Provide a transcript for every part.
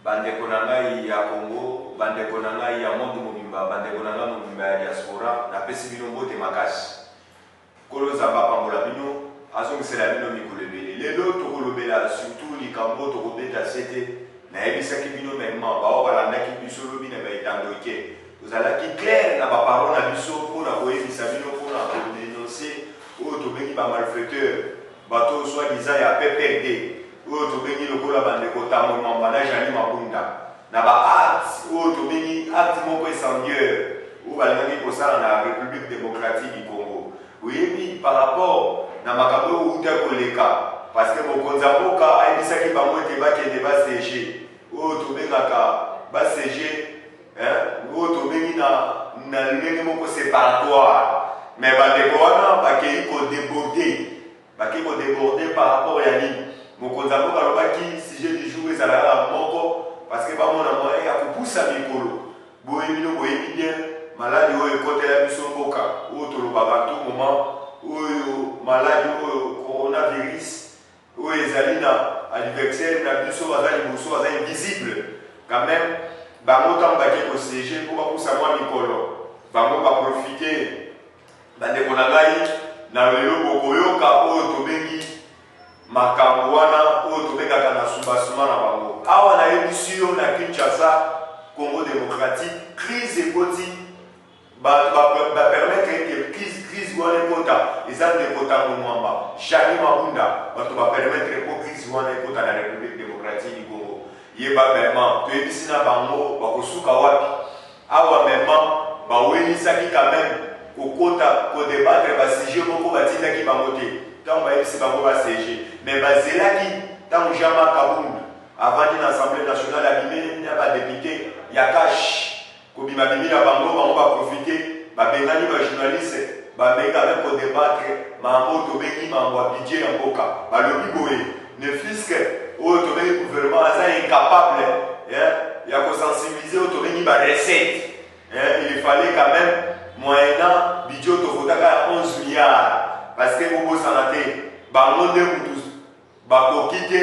bandeko na ngai ya Congo, bandeko na ngai ya monde mobimba, bandeko na ngai mobimba ya diaspora, napesi bino mbote makasi. Kolo zamba pambola bino, azongisela bino mikolo ebele. Lelo tokolobela surtout likambo tokobeta sete na yebisaki bino mema bao balandaki biso lobi na baetando ke. Ozalaki clair na baparole na biso mpona koyebisa bino mpona kodénoncer oyo tobengi ba malfaiteur, bato soi-disant ya PPRD. Oyo tobengi lokola bandeko Tambo Mamba na Jali Mabunda na ba acte oyo tobengi acte moko incendiaire oyo balingaki kosala na République démocratique du Congo. Oyebi par rapport na makambo oyo uta koleka parce que mokonzi ya mboka ayebisaki bango ete bakende basiege oyo tobengaka basiege oyo tobengi na lolenge moko séparatoire, mais bandeko wana bakei kodéborde par rapport ya nini mokonzi yango balobaki sujet du jour ezalaka moko parce que bamona moyen ya kopusa mikolo boyebi no boyebi bien maladi oyo ekotela biso mboka oyo tolobaka tout moment oyo maladi oyo coronavirus oyo ezali na anniversaire na biso baza liboso baza invisible quand même bango ntango bake kosiege mpo bapusa mwa mikolo bango baprofite bandeko na ngai na lelo bokoyoka oyo tobengi makambo wana oyo tobengaka na sumbasuma na bango awa nayebisi yo na Kinshasa Congo démocratique crise ekoti bapermettre ete crise wana ekota eza ndeko Tambo Mwamba Jali Mabunda bato bapermettre po crise wana ekota na République démocratique du Congo yeba mema toyebisi na bango bakosuka wapi awa mema bawelisaki quand même kokota kodebatre basije moko batindaki bango te ntango bayebisi bango basiege mais bazelaki ntango Jean-Marc Kabund avandi na Assemblée nationale abimi na badepute ya cash kobima bimi na bango baprofite babengani bajournaliste babenga avec kodebatre mambo tobengi mambo ya budget ya mboka balobi boye ne fût-ce oyo tobengi gouvernement aza incapable ya kosensibiliser oyo tobengi barecette il fallait quand même moyennant budget tokotaka ya 11 milliards parce que bobosana te bango nde mutu bakoki te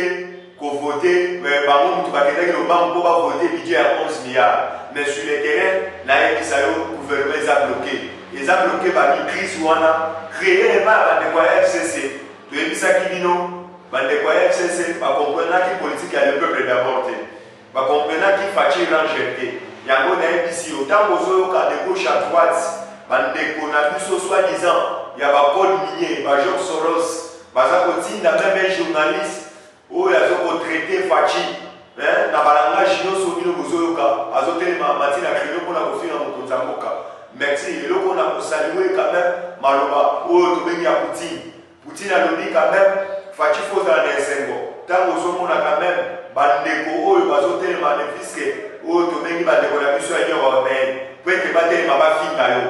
kovote bango mutu bakendaki lobango mpo bavote budget ya 11 milliards mais sur le terrain nayebisa yo gouvernement eza bloqué bani crise wana créer ema ya bandeko ya FCC toyebisaki bino bandeko ya FCC bakomprenaki politique ya le peuple d'abord te bakomprenaki faci ranger te yango nayebisi yo ntango ozoyoka de gauche à droite bandeko na biso soi-disant ya bapol minier George Soros baza kotinda même journaliste oyo azokotraite faci na balangage nyonso bino bozoyoka azotelema matina krino mpona kofinga mokonzi ya mboka merci eloko na kosaliwe quand même maloba oyo tobengi ya Poutine alobi quand même faci fozala na esengo ntango ozomona quand même bandeko oyo bazotelema ne fiske oyo tobengi bandeko na biso ya union européenne po ete batelema bafinga yo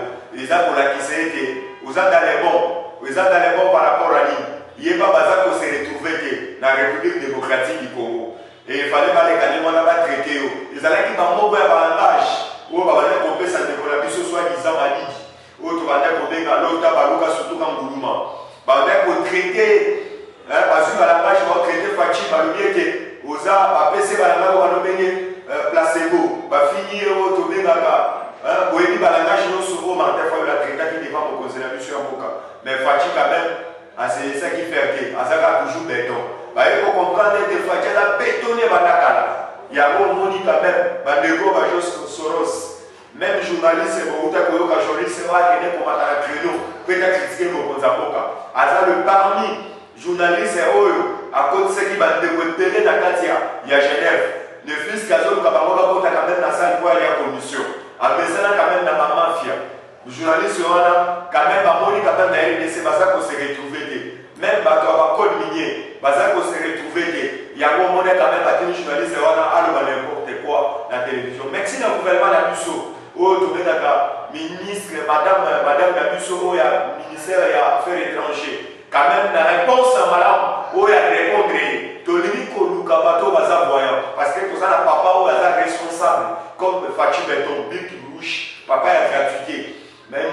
eza kolakisa ete oza dans les bons par rapport à nini yeba baza ko se retrouver te na République démocratique du Congo et il fallait balekani mwana batraité yo ezalaki bamoko ya balangage oyo babanda kopesa ndeko na biso soi-disant malidi oyo tobanda kobenga lota baluka surtout ka nguluma babanda kotraité bazwi balangage batraité faci balobi ete oza bapese balangage banobenge placebo bafini oyo tobengaka boyebi balangage nyonso oyo Martin Fayulu atraitaki devant mokonzi na biso ya mboka mais faci quand même c'est ça qui fait que Azaka toujours béton. Il faut comprendre que Faci a bétonné Bandakala. Il y a un moni quand même, Bandeko George Soros. Même journaliste, journaliste, pour mater la créneau, peut-être critiquer mon Konzapoka. Aza le parmi journalistes à cause de ce qui va développer dans Katia, il y a Genève. Le fils Kazo Kabamoka Kota quand même dans sa voie et en commission. À Bessana quand même dans ma mafia. Journaliste wana quand même bamoni quand même na RDC baza ko se retrouver même bato ba code minier baza ko se retrouver yango mona quand même batini journaliste wana aloba n'importe quoi na télévision merci na gouvernement na biso oyo tobengaka ministre madame na biso oyo ya ministère ya affaires étrangères quand même na réponse à malamu oyo ya répondre tolingi koluka bato baza voyant parce que toza na papa oyo aza responsable comme Faci Beton Bic Rouge papa ya gratuité même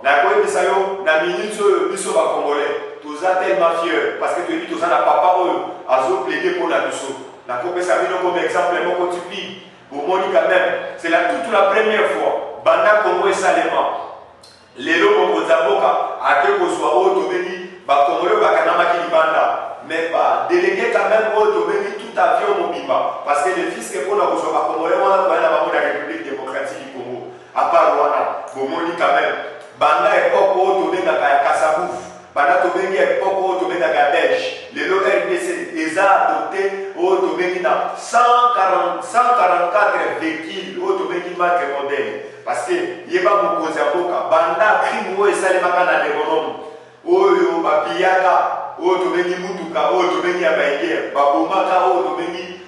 na koyebisa yo na minute oyo biso bacongolais toza tellement fier parce que toyebi toza na papa oyo azoplaide mpo na biso La Coupe Sabino comme exemple, mon typique. Pour moi, quand même, c'est toute la première fois. Banda Congo et Salema. Les lots au Zaboka, à que vous soyez au Tobeni, Congolais, Bakanama Kilibanda. Mais délégué quand même au Tobeni tout avion Mobimba. Parce que le fils que pour la Congolais, on a la République démocratique du Congo. À part Rwanda, pour moi, quand même. Banda époque au Tobeni à Kassabouf. Banda Tobeni époque au Tobeni à Belge. Les lots RDC, les a adoptés au Tobeni dans 144 véhicules au Tobeni marque modèle. Parce que il y a pas beaucoup de banda crime ou esalema kana legonom oyo bapiyaka oyo tobengi mutuka oyo tobengi abaye babomaka oyo tobengi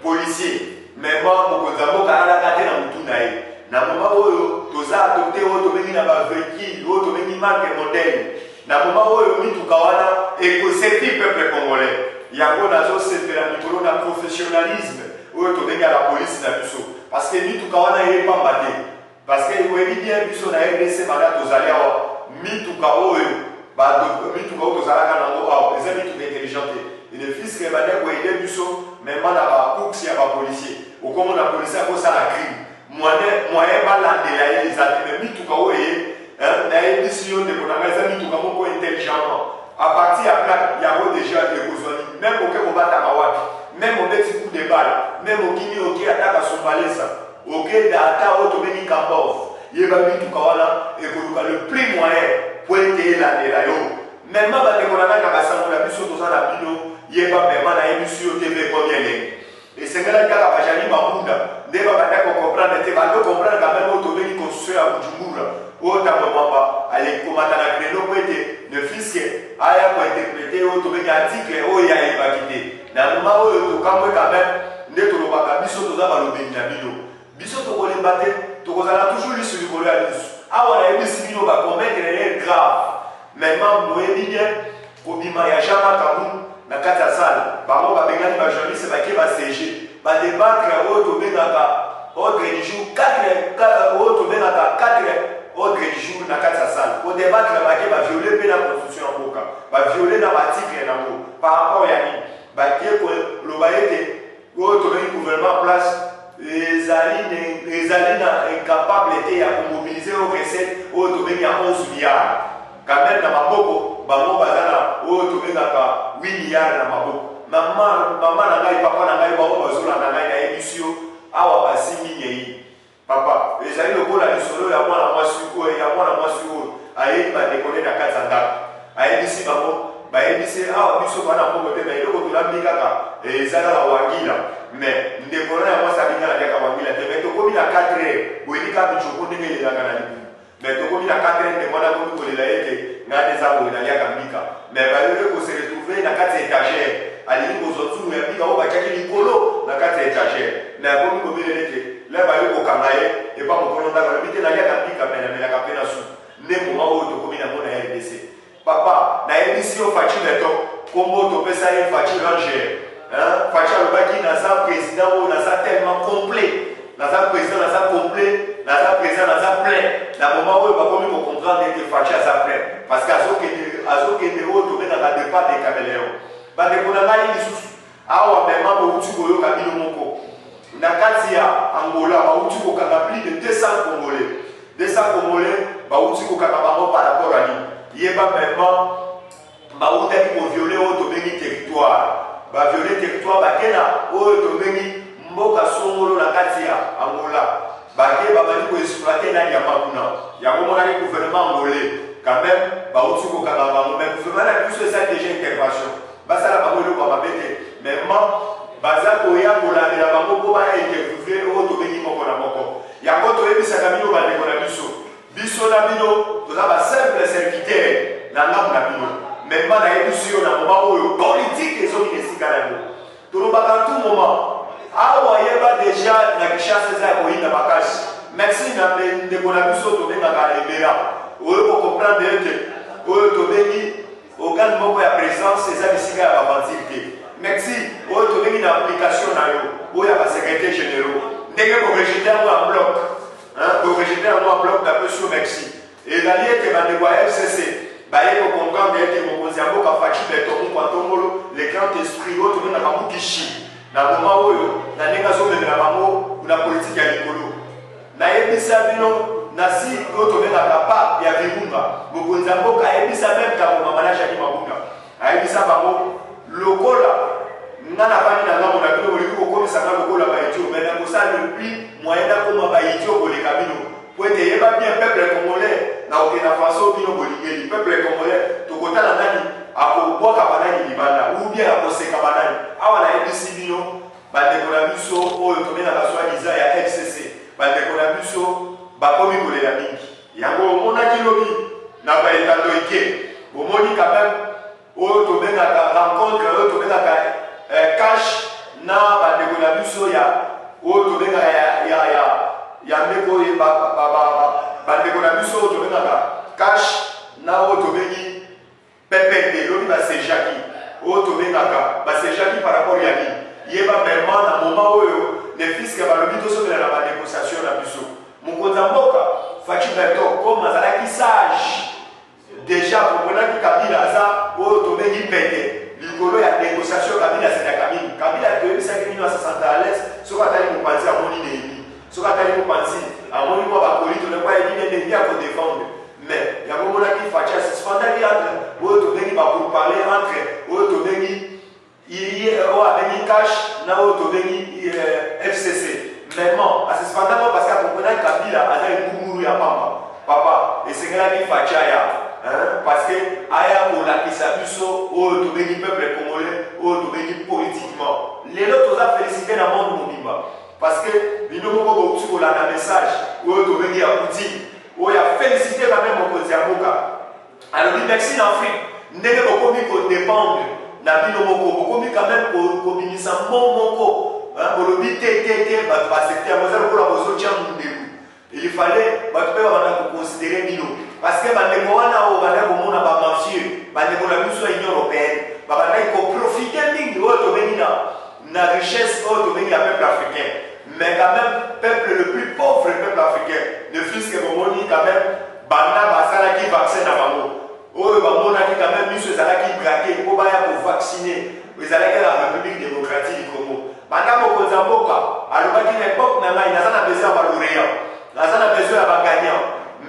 policier mais moi mokonzi ya mboka alaka te na mutu na ye na moma oyo toza adopte oyo tobengi na bavekile oyo tobengi marque modèle na moma oyo mituka wana ekoservi peuple congolais yango nazosepela mikolo na professionnalisme oyo tobengi ya la police na biso. Parce que nous, tout le monde n'est pas battu. Parce que vous avez dit que nous avons RDC, nous allons mis tout le monde, nous allons les amis tout intelligents. Et le fils qui est battu, vous avez dit que même dans la cour, il y a un policier. Ou comme on a policier, il y a un crime. Moi, je ne pas l'enlever, les amis, mais tout le monde, il y a une décision de mon ami, les amis, tout le monde intelligemment. À partir de là, il y a déjà des besoins. Même au cas où on bat à Mawaki. Même au petit coup de balle, même au Guinée, au qui attaque à son balèze, au qui attaque au Tobeni Kambov, il y a tout Kawana et le prix moyen pour aider l'année là. Même quand on a la mission de la Bino, il y a pas même la émission TV combien est. Et c'est que là, il y a Jani Mamunda, des gens qui comprennent, des gens qui comprennent quand même au Tobeni construit à Bujumbura, au Tamamamba, allez, comment on a créé le fils qui a interprété au Tobeni article, au Yaï Bakité. Na moment où quand même ne tolobaka biso toza balobeli na bino biso tokolemba te tokozala toujours lisu likolo ya lisu awa nayebisi bino bakommettre erreur grave maintenant boyebi bien kobima ya jama kamu na kati ya sale bango babengani bajournaliste bake basege badebatre oyo tobengaka ordre du jour 4 oyo tobengaka 4 ordre du jour na kati ya sale kodebatre bake baviole mpe na constitution ya mboka baviole na baarticle nango par rapport ya nini bakie le baïté au gouvernement place les alines incapables étaient à mobiliser aux recettes au domaine à 11 milliards. Quand même dans ma boko, bango bazana au domaine à 8 milliards dans ma boko. Maman n'a papa n'a pas besoin n'a émission awa basimi nyei. Papa, les alines au la solo ya moi la moi sur aïe ba décoller na katanga. Aïe ici bango bayebisi awa biso bana moko te mais eloko tolandi kaka ezala na wangila mais ndeko na yango asabinga na liaka wangila te mais tokomi na 4 heures boyebi kaka bichoko ndenge elelaka na libu mais tokomi na 4 heures ndeko wana komi kolela ete ngai eza boye na liaka mbika mais bayoki kose retrouve na kati ya étagère alingi kozwa nzungu ya mbika oyo batiaki likolo na kati ya étagère na yakomi kobelela ete le bayoki kokanga ye epa mokolo ndako nayebi te na liaka mbika me namelaka mpe na su nde moma oyo tokomi nango na RDC. Papa, na émission Fachi Beto, comment tu peux ça y Fachi Ranger? Fachi Alobaki, Naza président, ou Naza tellement complet. Naza président, Naza complet, Naza président, Naza plein. Dans le moment où il va comprendre que Fachi a sa plein. Parce qu'à ce que les autres, tu dans la départ des caméléons. Bah, des Konanga, ils sont. Ah, ouais, mais maman, où tu veux, Camilo Moko. Nakatia, Angola, où tu veux, plus de 200 Congolais. 200 Congolais, où tu veux, par rapport à lui. Il y a pas maintenant, qui vont violer au territoire. Violer le territoire, au Mboka Songolo na Katia, Angola. Pour exploiter la Yamakuna. Il y a un gouvernement angolais. Quand même, mais le gouvernement a plus de ça déjà intervention. Ça la parole de Bababete. Maintenant, Baza Koya, Kola, la Bango, va interviewer au Tobeni Mokonamoko. Il y a un autre Sakamino Badekonabiso. Biso na bino, tout ça va simple serviteur na ngam na bino. Même na émission na moment où politique et zones ici carrément. Tout le monde tout moment. Ah ouais, ba déjà na kisha seza ko ina bakashi. Merci na de konabiso to benga ka ebera. Oyo ko comprendre que oyo to bengi organe moko ya présence c'est ça ici ka avantique. Merci. Oyo to bengi na application na yo. Oyo ba secrétaire général. Ndenge ko rejeter en bloc. Pour rejeter un bloc d'un sur Mexique. Et l'allié qui va dévoiler FCC, il faut comprendre que mon Mozambique a fatigué les Tomo, les grands esprits oyo tobenga bango kishi na moment oyo na ndenge azomemela bango na politike ya likolo nayebisa bino na si oyo tobengaka pa ya virunga mokonzi ya mboka ayebisa meme tango mama na Jani Mabunda ayebisa bango lokola nga na bani na ngambo na bino olingi kokomisanga lokola baitio me nakosala le plus moyen nakoma baitio koleka bino po ete yeba bien peuple congolais na okenda faso bino bolingeli peuple congolais tokotala nani akobwaka banani libanda ou bien akoseka banani awa nayebisi bino bandeko na biso oyo tobengaka soi-disant ya FCC bandeko na biso bakomi kolela mingi yango omonaki lobi na baetando eke omoni quand même oyo tobengaka rencontre oyo tobengaka cash na bandeko na biso ya oyo tobengaka ya ndeko bandeko na biso oyo tobengaka cash na oyo tobengi PPT lobi basejaki oyo tobengaka basejaki par rapport ya nini yeba vraiment na moment oyo ne fiske balobi tosomela na banégociation na biso mokonzi ya mboka Faci Beton comme azalaki sage déjà komonaki Kabila aza oyo tobengi pete likolo ya négociation Kabila asenaka mingi Kabila toyebisaki bino asasanta à l'aise soki atali mopanzi amoni neyemi soki atali mopanzi amoni mwa bakoli tolekwa yebi nende ya kodefendre mais yango monaki Faci asispandaki entre oyo tobengi bapourparler entre oyo tobengi oyo abengi cash na oyo tobengi FCC maintenant asispandaki parce que akomponaki Kabila aza ekunguru ya papa esengelaki Faci aya parce que aya kolakisa biso oyo tobengi peuple congolais oyo tobengi politiquement lelo toza félicité na monde mobimba parce que bino moko bokuti kolanda message oyo tobengi ya Poutine oyo afélicité quand même mokonzi ya mboka alobi merci na Afrique ndenge bokomi kodépendre na bino moko bokomi quand même kobimisa moko bolobi te bato basecte yango eza lokola bozotia mundeku il fallait bato mpe babanda koconsidere bino parce que bandeko wana oyo banda komona bamafieux bandeko na biso ya union européenne babandaki koprofite mingi oyo tobengi na richesse oyo tobengi ya peuple africain mais quand même peuple le plus pauvre peuple africain ne fût-ce que bomoni quand même banda basalaki vaccin na bango oyo bamonaki quand même biso ezalaki braqué mpo baya kovaccine ezalaki la république démocratique du Congo banda mokonzi ya mboka alobaki na époque na ngai naza na besoin ya balauréat naza na besoin ya bagagnan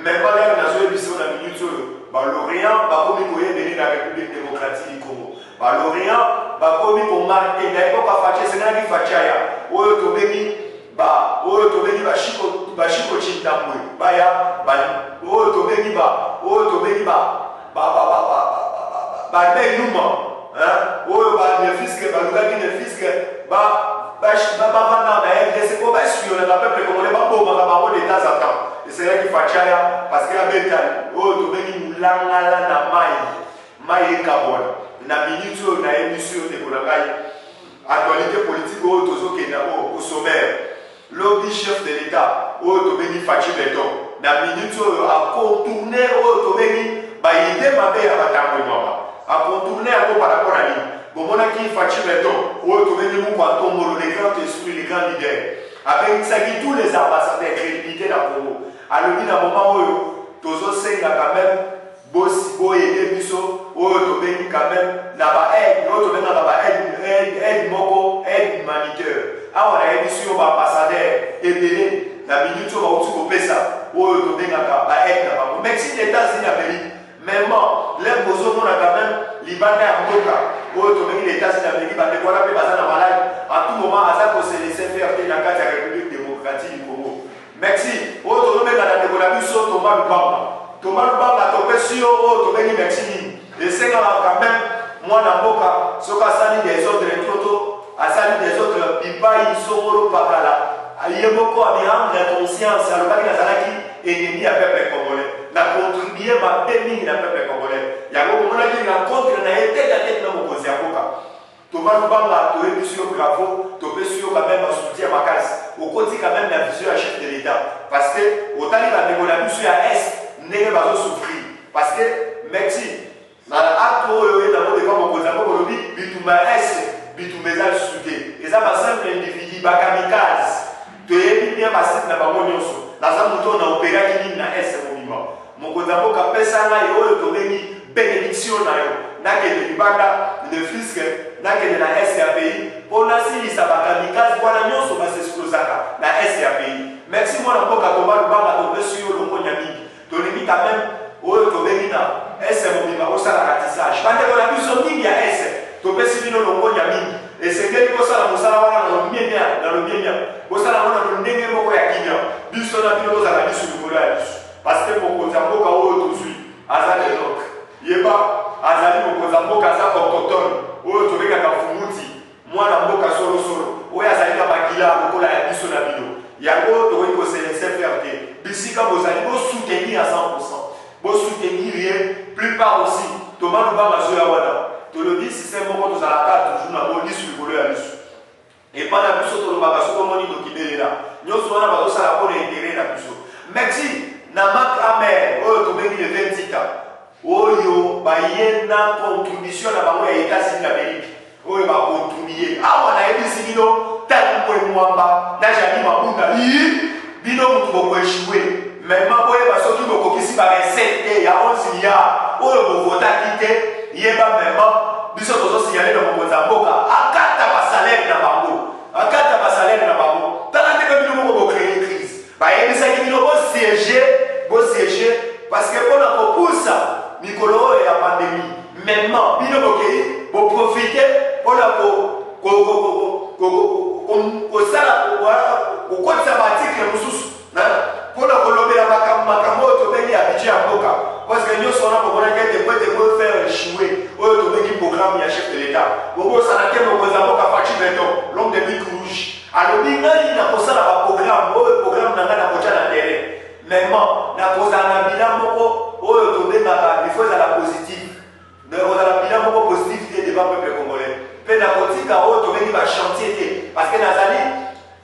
mais balere nazoyebisa na minute oyo balauréat bakomi koyebeli na république démocratique du Congo balauréat bakomi komarke na époque afaci esengelaki faci aya oyo tobengi bashiko chintambwe baya oyo tobengi baneyuma oyo banefiske balukaki nefiske bavanda na RDC po baespionne na peuple congolais babomaka bango de temps en temps eselaki faci aya parce que abetali oyo tobengi mulangala na mai ekabwana na minute oyo nayebisi oyo ndeko na ngai actualité politique oyo tozokenda au sommaire lobi chef de l'état oyo tobengi Faci Beton na minute oyo acontourne oyo tobengi baide mabe ya batambwimama acontourne yango par rapport à nini bomonaki Faci Beton oyo tobengi Mukwantombolo les grands esprits les grands leaders abengisaki tous les ambassadeurs crédibilité na Congo alobi na moment oyo tozosenga quand même boyede biso oyo tobengi quand même na baaide oyo tobengaka baaide moko aide humanitaire awa nayebisi oyo baambassadeur ebele na minute oyo bauti kopesa oyo tobengaka baaide na bango Mexique l'États-Unis d'Amérique maintenant lere bozomona quand même libanda ya mboka oyo tobengi l'États-Unis d'Amérique bandeko wana mpe baza na maladi à tout moment aza koselese faire te na kati ya république démocratique du Congo Mexique oyo tozobenga na ndeko na biso Thomas Lubanga topesi yo oyo tobengi Mexique nini esengaka quand même mwana mboka soki asali des ordres toto asali des autres bipai songolo pakala ye moko amirendre conscience alobaki nazalaki ennemi ya peuple congolais na contribue mabe mingi na peuple congolais yango komonaki rencontre na ye tete a tete na mokonzi ya mboka Thomas Lubanga toyebisi yo bravo topesi yo quand même basoutien makasi okoti quand même na vision ya chef de l'état parce que otali bandeko na biso ya est ndenge bazosouffrir parce que Mexique na acte oyo ye nango deka mokonzi ya mboka olobi bitumba est bitumba eza lisusu te eza basimple individu bakamikaze toyebi bien basite na bango nyonso naza moto na operaki nini na est mobima mokonzi ya mboka pesa ngai oyo tobengi bénédiction na yo nakende libanda ne fiske nakende na SAPI pona silisa bakamikazi wana nyonso basesplosaka na SAPI. Merci mwana mboka toba lubanga tobe suyo longonya mingi tolingi quand même oyo tobengi na ese mobimba osala ratissage bandeko na biso mingi ya ese topesi bino longonya mingi esengeli kosala mosala wana na lomiemia kosala wana na ndenge moko ya kimia biso na bino tozala biso likolo ya biso parce que mokonzi ya mboka oyo tozwi aza lelok yeba azali mokonzi ya mboka aza autochtone oyo tobengaka fumuti mwana mboka solosolo oyo azali na makila lokola ya biso na bino yango tokoki koselese faire te bisika bozali bosoutenir à 100%. Bosoutenir ye plupart aussi toma lubanga zoya wana tolobi système moko tozalaka toujours na bo lisu likolo ya biso epa na biso tolobaka soko moni dokibelela nyonso wana bazosala mpona intere na biso merci na mak amer oyo tobengi le 20 ans oyo baye na contribution na bango ya États-Unis d'Amérique oyo bakontribue awa nayebisi bino tango mwamba na Jani Mabunda bino mutu bokoeshue mema boyeba soki bokokisi barecette ya 11 milliards oyo bovotaki te yeba mema biso tozosignale na mokonzi ya mboka akata basalaire na bango tala ndenge bino moko bocreye crise bayebisaki bino bosiege parce que mpona kopusa mikolo oyo ya pandémie mema bino bokei boprofite mpona kosala kokotisa baartikle mosusu mpona kolobela makambo oyo tobengi ya budget ya mboka parce que nyonso wana bomonaki ete po ete bofaire échouer oyo tobengi programme ya chef de l'état bobosana te mokonzi ya mboka Faci Beton l'homme de bic rouge alobi ngai nakosala baprogramme oyo programme na ngai nakotya na terrain mema nakozala na bilan moko oyo tobengaka ifo ezala positive nakozala bilan moko positive te devant peuple congolais mpe nakotika oyo tobengi bachantier te parce que nazali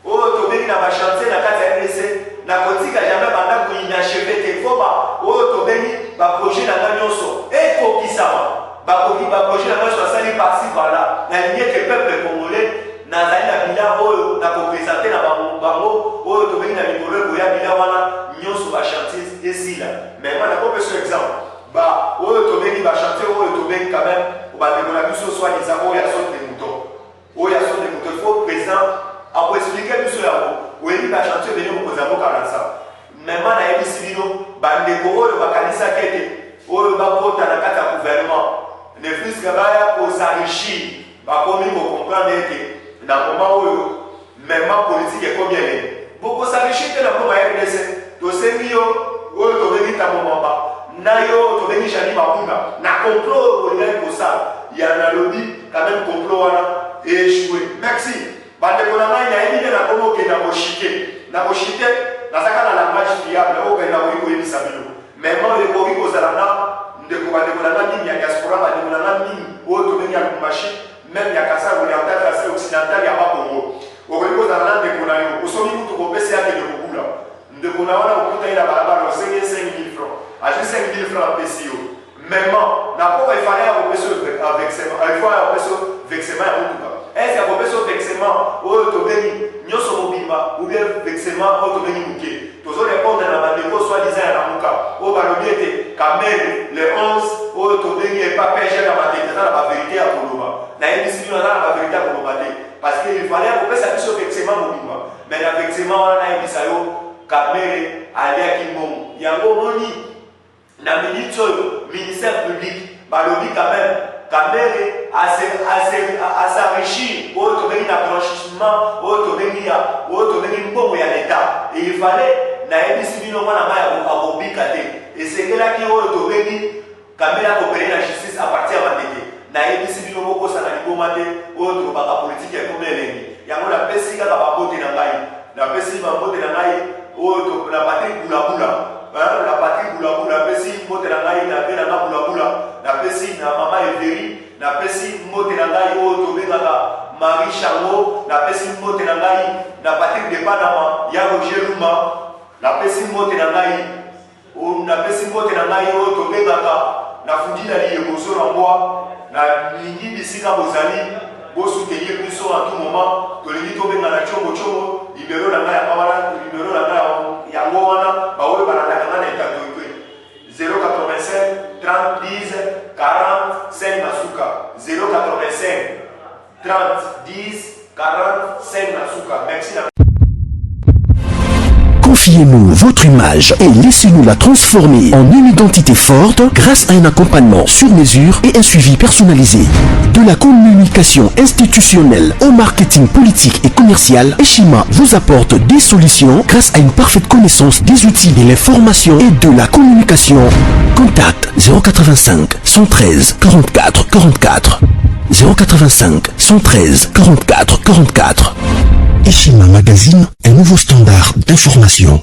oyo tobengi na bachantier na kati ya RDC nakotika jamais bandako inachevé te foba oyo tobengi baprojet na ngai nyonso ekokisama baprojet na ngai nyonso asali parci voilà nalingi ete peuple congolais nazali na bilan oyo nakopresente na bango oyo tobengi na mikolo ekoya bilan wana nyonso bachantier esila mais nga nakopesa exemple oyo tobengi bachantier oyo tobengi quand même bandeko na biso soi-disant oyo ya sorte de mouton il faut président akoexplike biso yango oyebi bachantier bene mokonzi ya mboka na nsa mema nayebisi bino bandeko oyo bakanisaki ete oyo bakota na kati ya gouvernement ne fiske baya kozarichir bakomi kocomprendre ete na moma oyo mema politike ekomi elene bokosarichir te na mbongo ya RDC tosengi yo oyo tobengi ntango mamba na yo tobengi Jani Mabunda na complot oyo kolingaki kosala ya nalobi quand même complot wana échoué merci bandeko na ngai nayebi nde nakoma okenda koshite nazaka na langage fiable okenda koki koyebisa bino mema ekoki kozala na bandeko na ngai mingi ya diaspora bandeko na ngai mingi oyo tobengi ya Lubumbashi meme ya Kasai oriental Kasai occidental ya bakongo okoki kozala na ndeko na yo osomi mutu kopesa yakende kokula ndeko na wana okuta ye na balabala osengi 5 000 francs azwi 5 000 francs apesi yo mema napoko efale ya kopesa vexement ya motuka est-ce que kopesa vexement oyo tobengi nyonso mobimba ou bien vexement oyo tobengi moke tozorépondre na bandeko soi-disant ya lamuka oyo balobi ete kamere le 11 oyo tobengi epa pege na matete aza na baverité ya koloba nayebisi bino aza na baverité ya koloba te parce que ifale ya kopesa biso vexement mobimba mais na vexement wana nayebisa yo kamere aliaki mbongo yango omoni na minute oyo ministère public balobi quand même kamere asarichir oyo tobengi na blanchissement oyo tobengi mbongo ya l'État et il fallait nayebisi bino mwana mai akobika te esengelaki oyo tobengi kamere akopele na justice à partir ya matete nayebisi bino bokosana liboma te oyo tolobaka politike ekomi elengi yango napesi kaka babote na ngai napesi babote na ngai oyo na Patrick Bulabula la Patrick Bulabula napesi mbote na ngai na pe na nga Bulabula napesi na mama Everi napesi mbote na ngai oyo tobengaka Marie Chango napesi mbote na ngai na Patrick de Panama ya Roger Luma napesi mbote na ngai oyo tobengaka na Fundila Lieboso na mbwa na lingi bisika bozali bosoutenir biso à tout moment tolingi tobenga na chongo libero na ngai yango wana baoyo balandaka nga na etato 085 30 10 40 5 na Confiez-nous votre image et laissez-nous la transformer en une identité forte grâce à un accompagnement sur mesure et un suivi personnalisé. De la communication institutionnelle au marketing politique et commercial, Eshima vous apporte des solutions grâce à une parfaite connaissance des outils de l'information et de la communication. Contact 085 113 44 44 085 113 44 44. Eshima Magazine, un nouveau standard d'information.